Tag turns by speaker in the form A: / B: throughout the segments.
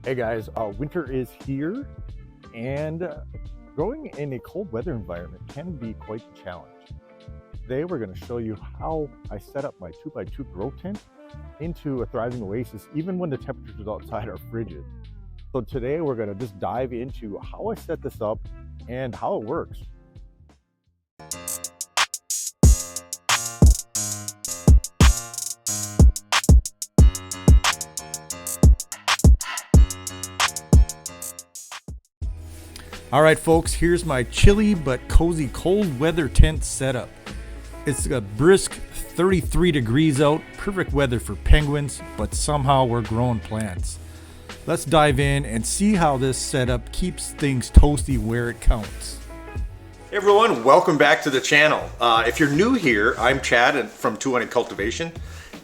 A: Hey guys, winter is here, and growing in a cold weather environment can be quite the challenge. Today we're going to show you how I set up my 2x2 grow tent into a thriving oasis even when the temperatures outside are frigid. So today we're going to just dive into how I set this up and how it works. All right, folks, here's my chilly but cozy cold weather tent setup. It's a brisk 33 degrees out, perfect weather for penguins, but somehow we're growing plants. Let's dive in and see how this setup keeps things toasty where it counts.
B: Hey everyone, welcome back to the channel. If you're new here, I'm Chad from 200 Cultivation,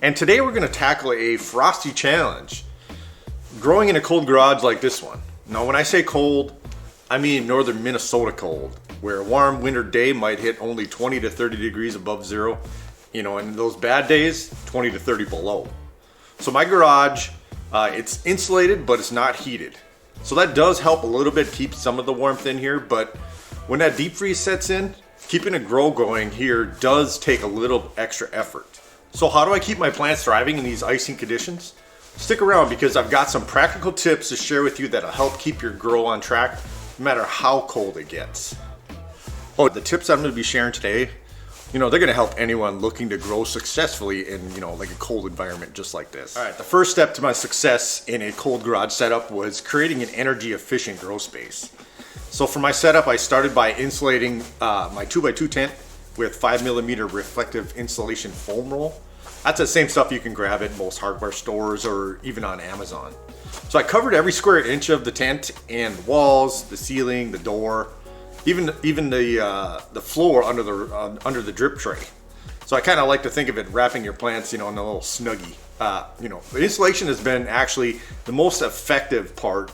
B: and today we're going to tackle a frosty challenge, growing in a cold garage like this one. Now when I say cold, I mean northern Minnesota cold, where a warm winter day might hit only 20 to 30 degrees above zero, and those bad days, 20 to 30 below. So my garage, it's insulated, but it's not heated. So that does help a little bit keep some of the warmth in here, but when that deep freeze sets in, keeping a grow going here does take a little extra effort. So how do I keep my plants thriving in these icing conditions? Stick around because I've got some practical tips to share with you that'll help keep your grow on track no matter how cold it gets. Oh, the tips I'm going to be sharing today, they're going to help anyone looking to grow successfully in, like a cold environment just like this. All right, the first step to my success in a cold garage setup was creating an energy efficient grow space. So for my setup, I started by insulating my 2x2 tent with 5mm reflective insulation foam roll. That's the same stuff you can grab at most hardware stores or even on Amazon. So I covered every square inch of the tent and the walls, the ceiling, the door, even the floor under the drip tray. So I kind of like to think of it wrapping your plants, in a little snuggie. The insulation has been actually the most effective part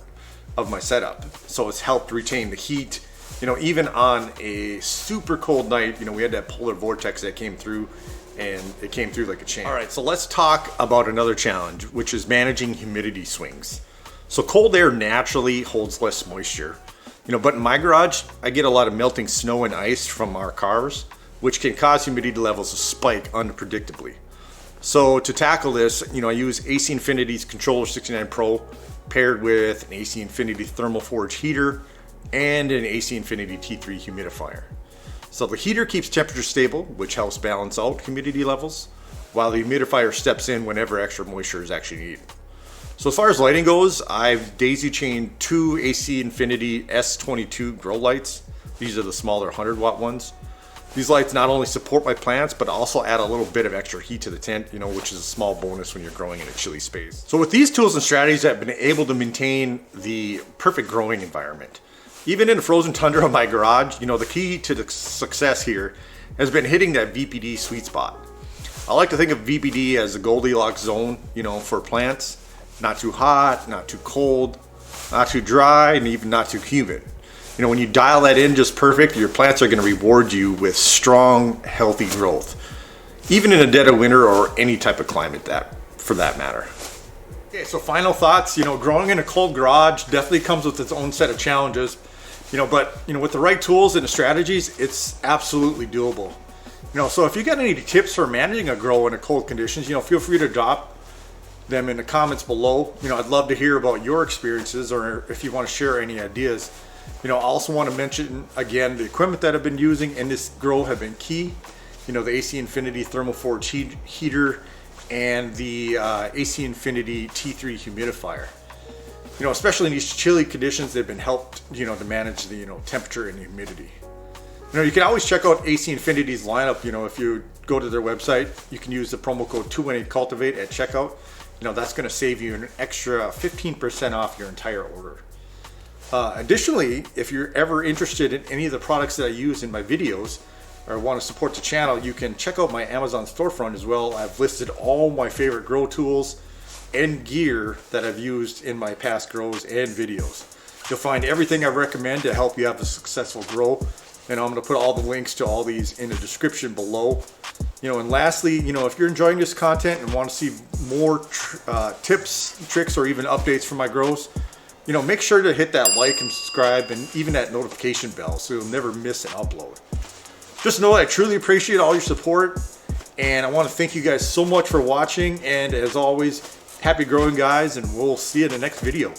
B: of my setup. So it's helped retain the heat, even on a super cold night. We had that polar vortex that came through, and it came through like a champ. All right, so let's talk about another challenge, which is managing humidity swings. So cold air naturally holds less moisture, but in my garage, I get a lot of melting snow and ice from our cars, which can cause humidity levels to spike unpredictably. So to tackle this, I use AC Infinity's Controller 69 Pro paired with an AC Infinity Thermoforge heater and an AC Infinity T3 humidifier. So the heater keeps temperature stable, which helps balance out humidity levels, while the humidifier steps in whenever extra moisture is actually needed. So as far as lighting goes, I've daisy chained two AC Infinity S22 grow lights. These are the smaller 100 watt ones. These lights not only support my plants, but also add a little bit of extra heat to the tent, which is a small bonus when you're growing in a chilly space. So with these tools and strategies, I've been able to maintain the perfect growing environment. Even in the frozen tundra of my garage, the key to the success here has been hitting that VPD sweet spot. I like to think of VPD as a Goldilocks zone, for plants. Not too hot, not too cold, not too dry, and even not too humid. When you dial that in just perfect, your plants are going to reward you with strong, healthy growth, even in a dead of winter or any type of climate for that matter. Okay, so final thoughts. Growing in a cold garage definitely comes with its own set of challenges. But with the right tools and the strategies, it's absolutely doable. So if you got any tips for managing a grow in a cold conditions, feel free to drop them in the comments below. I'd love to hear about your experiences, or if you want to share any ideas. I also want to mention again the equipment that I've been using in this grow have been key. The AC Infinity Thermoforge heater and the AC Infinity T3 humidifier. Especially in these chilly conditions, they've been helped, to manage the, temperature and humidity. You can always check out AC Infinity's lineup. If you go to their website, you can use the promo code 218Cultivate at checkout. That's going to save you an extra 15% off your entire order. Additionally, if you're ever interested in any of the products that I use in my videos or want to support the channel, you can check out my Amazon storefront as well. I've listed all my favorite grow tools and gear that I've used in my past grows and videos. You'll find everything I recommend to help you have a successful grow, and I'm going to put all the links to all these in the description below. And lastly, if you're enjoying this content and want to see more tips, tricks, or even updates from my grows, you know, make sure to hit that like and subscribe and even that notification bell so you'll never miss an upload. Just know I truly appreciate all your support, and I want to thank you guys so much for watching, and as always, happy growing, guys, and we'll see you in the next video.